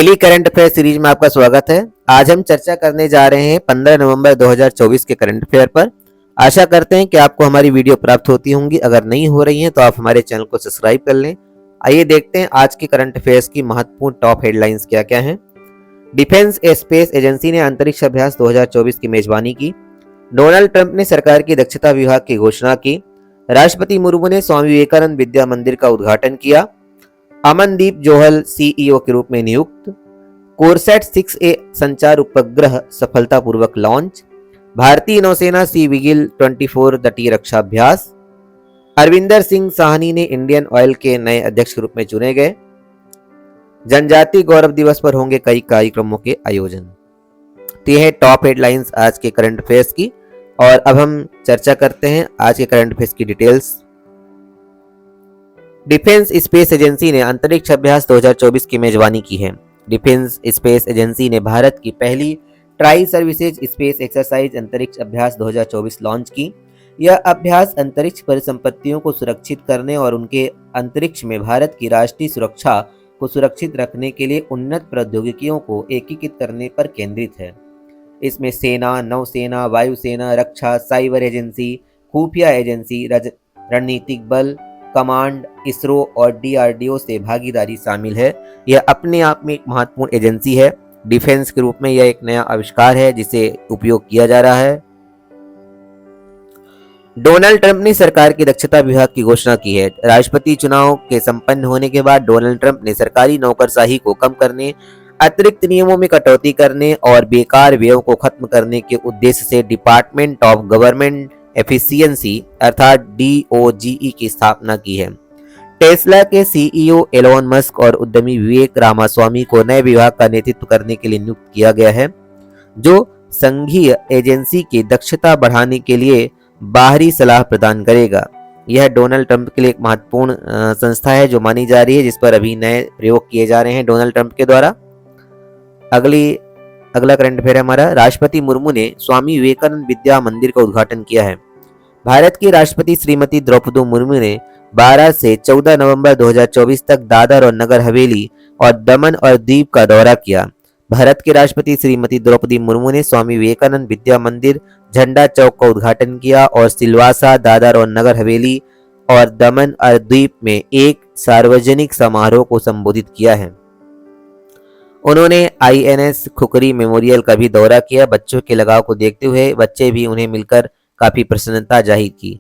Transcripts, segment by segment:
Daily current affair series में आपका स्वागत है। आज हम चर्चा करने जा रहे हैं 15 नवंबर 2024 के करंट अफेयर पर। आशा करते हैं कि आपको हमारी वीडियो प्राप्त होती होंगी। अगर नहीं हो रही हैं तो आप हमारे चैनल को सब्सक्राइब कर लें। आइए देखते हैं आज की करंट अफेयर्स की महत्वपूर्ण टॉप हेडलाइंस क्या क्या हैं। डिफेंस स्पेस एजेंसी ने अंतरिक्ष अभ्यास 2024 की मेजबानी की। डोनाल्ड ट्रंप ने सरकार की दक्षता विभाग की घोषणा की। राष्ट्रपति मुर्मू ने स्वामी विवेकानंद विद्या मंदिर का उद्घाटन किया। अमनदीप जोहल सीईओ के रूप में नियुक्त। कोरसैट 6A संचार उपग्रह सफलतापूर्वक लॉन्च। भारतीय नौसेना सी विगिल 24 तटीय रक्षा अभ्यास। अरविंदर सिंह साहनी ने इंडियन ऑयल के नए अध्यक्ष के रूप में चुने गए। जनजातीय गौरव दिवस पर होंगे कई कार्यक्रमों के आयोजन। तो यह है टॉप हेडलाइंस आज के करंट अफेयर्स की। और अब हम चर्चा करते हैं आज के करंट अफेयर्स की डिटेल्स। डिफेंस स्पेस एजेंसी ने अंतरिक्ष अभ्यास 2024 की मेजबानी की है। डिफेंस स्पेस एजेंसी ने भारत की पहली ट्राई सर्विसेज स्पेस एक्सरसाइज अंतरिक्ष अभ्यास 2024 लॉन्च की। यह अभ्यास अंतरिक्ष परिसंपत्तियों को सुरक्षित करने और उनके अंतरिक्ष में भारत की राष्ट्रीय सुरक्षा को सुरक्षित रखने के लिए उन्नत प्रौद्योगिकियों को एकीकृत करने पर केंद्रित है। इसमें सेना, नौसेना, वायुसेना, रक्षा, साइबर एजेंसी, खुफिया एजेंसी, रणनीतिक बल, कमांड, इसरो और डीआरडीओ से भागीदारी शामिल है। यह अपने आप में एक महत्वपूर्ण एजेंसी है। डिफेंस के रूप में यह एक नया आविष्कार है जिसे उपयोग किया जा रहा है। डोनाल्ड ट्रंप ने सरकार की दक्षता विभाग की घोषणा की है। राष्ट्रपति चुनाव के संपन्न होने के बाद डोनाल्ड ट्रंप ने सरकारी नौकरशाही को कम करने, अतिरिक्त नियमों में कटौती करने और बेकार व्ययों को खत्म करने के उद्देश्य से डिपार्टमेंट ऑफ गवर्नमेंट एफिशिएंसी अर्थात DOGE की स्थापना की है। टेस्ला के सीईओ एलोन मस्क और उद्यमी विवेक रामास्वामी को नए विभाग का नेतृत्व करने के लिए नियुक्त किया गया है, जो संघीय एजेंसी की दक्षता बढ़ाने के लिए बाहरी सलाह प्रदान करेगा। यह डोनाल्ड ट्रंप के लिए एक महत्वपूर्ण संस्था है जो मानी जा रही है, जिस पर अभी नए प्रयोग किए जा रहे हैं डोनाल्ड ट्रंप के द्वारा। अगला करंट अफेयर हमारा, राष्ट्रपति मुर्मू ने स्वामी विवेकानंद विद्या मंदिर का उद्घाटन किया है। भारत की राष्ट्रपति श्रीमती द्रौपदी मुर्मू ने 12 से 14 नवंबर 2024 तक दादर और नगर हवेली और दमन और दीव का दौरा किया। भारत के राष्ट्रपति श्रीमती द्रौपदी मुर्मू ने स्वामी विवेकानंद विद्या मंदिर, झंडा चौक का उद्घाटन किया और सिलवासा, दादर और नगर हवेली और दमन और दीव में एक सार्वजनिक समारोह को संबोधित किया है। उन्होंने INS खुकरी मेमोरियल का भी दौरा किया। बच्चों के लगाव को देखते हुए बच्चे भी उन्हें मिलकर काफी प्रसन्नता जाहिर की।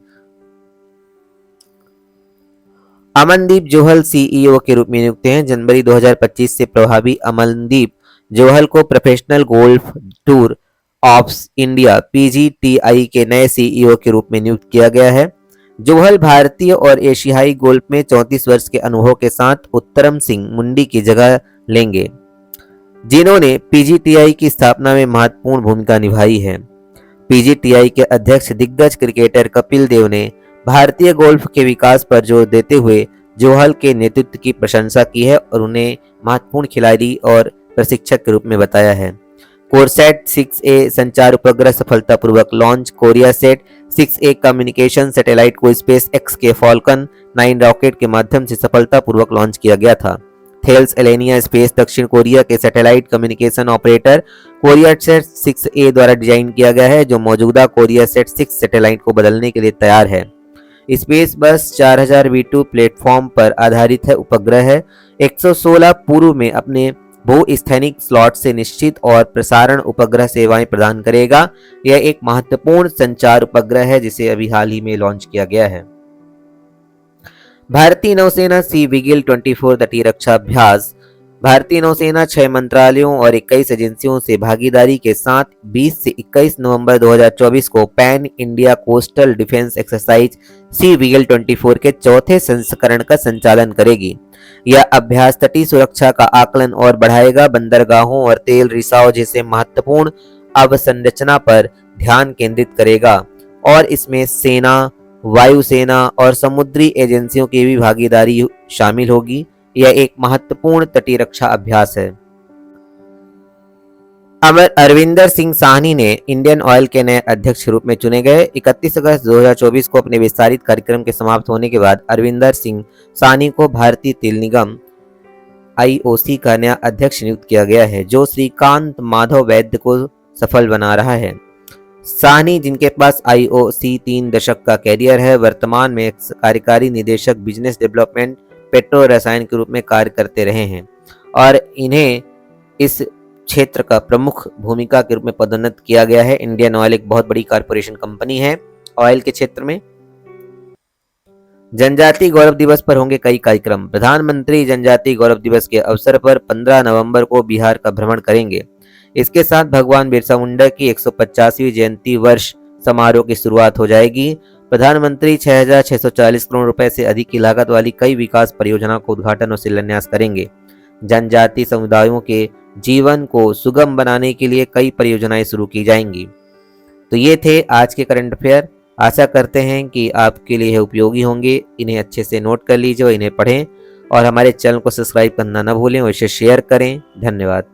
अमनदीप जोहल सीईओ के रूप में नियुक्त हैं। जनवरी 2025 से प्रभावी अमनदीप जोहल को professional golf tour of India PGTI के नए सीईओ के रूप में नियुक्त किया गया है। जोहल भारतीय और एशियाई गोल्फ में 34 वर्ष के अनुभव के साथ उत्तरम सिंह मुंडी की जगह लेंगे, जिन्होंने PGTI की स्थापना में महत्वपूर्ण भूमिका निभाई है। PGTI के अध्यक्ष दिग्गज क्रिकेटर कपिल देव ने भारतीय गोल्फ के विकास पर जोर देते हुए जोहल के नेतृत्व की प्रशंसा की है और उन्हें महत्वपूर्ण खिलाड़ी और प्रशिक्षक के रूप में बताया है। कोरसैट 6A संचार उपग्रह सफलतापूर्वक लॉन्च। कोरियासेट 6A कम्युनिकेशन सैटेलाइट को स्पेस एक्स के फॉल्कन 9 रॉकेट के माध्यम से सफलतापूर्वक लॉन्च किया गया था। थेल्स एलेनिया स्पेस दक्षिण कोरिया के सैटेलाइट कम्युनिकेशन ऑपरेटर कोरियासेट 6A द्वारा डिजाइन किया गया है, जो मौजूदा कोरियासेट 6 सैटेलाइट को बदलने के लिए तैयार है। स्पेस बस 4000 V2 प्लेटफॉर्म पर आधारित है उपग्रह है। 116 पूर्व में अपने भू-स्थैनिक स्लॉट से निश्चित और प्रसारण उपग्रह सेवाएं प्रदान करेगा। यह एक महत्वपूर्ण संचार उपग्रह है जिसे अभी हाल ही में लॉन्च किया गया है। भारतीय नौसेना सी विगिल 24 तटीय रक्षा अभ्यास। भारतीय नौसेना 6 मंत्रालयों और 21 एजेंसियों से भागीदारी के साथ 20 से 21 नवंबर 2024 को pan India coastal defence exercise sea vigil 24 के चौथे संस्करण का संचालन करेगी। यह अभ्यास तटीय सुरक्षा का आकलन और बढ़ाएगा, बंदरगाहों और तेल रिसाव जैसे महत्वपूर्ण अवसंरचना पर ध्यान केंद्रित करेगा और इसमें सेना, वायुसेना और समुद्री एजेंसियों की भी भागीदारी शामिल होगी। यह एक महत्वपूर्ण तटीय रक्षा अभ्यास है। अरविंदर सिंह साहनी ने इंडियन ऑयल के नए अध्यक्ष के रूप में चुने गए। 31 अगस्त 2024 को अपने विस्तारित कार्यक्रम के समाप्त होने के बाद अरविंदर सिंह साहनी को भारतीय तेल निगम आईओसी का नया अध्यक्ष नियुक्त किया गया है, जो श्रीकांत माधव वैद्य को सफल बना रहा है। साहनी, जिनके पास आईओसी 3 दशक का कैरियर है, वर्तमान में एक कार्यकारी निदेशक बिजनेस डेवलपमेंट पेट्रो रसायन के रूप में कार्य करते रहे हैं और इन्हें इस क्षेत्र का प्रमुख भूमिका के रूप में पदोन्नत किया गया है। इंडियन ऑयल एक बहुत बड़ी कारपोरेशन कंपनी है ऑयल के क्षेत्र में। जनजातीय गौरव दिवस पर होंगे कई कार्यक्रम। प्रधानमंत्री जनजातीय गौरव दिवस के अवसर पर 15 नवंबर को बिहार का भ्रमण करेंगे। इसके साथ भगवान बिरसा मुंडा की 150वीं जयंती वर्ष समारोह की शुरुआत हो जाएगी। प्रधानमंत्री 6,640 करोड़ रुपए से अधिक की लागत वाली कई विकास परियोजनाओं का उद्घाटन और शिलान्यास करेंगे। जनजातीय समुदायों के जीवन को सुगम बनाने के लिए कई परियोजनाएं शुरू की जाएंगी। तो ये थे आज के करंट अफेयर। आशा करते हैं कि आपके लिए उपयोगी होंगे। इन्हें अच्छे से नोट कर लीजिए और इन्हें पढ़ें और हमारे चैनल को सब्सक्राइब करना न भूलें और इसे शेयर करें। धन्यवाद।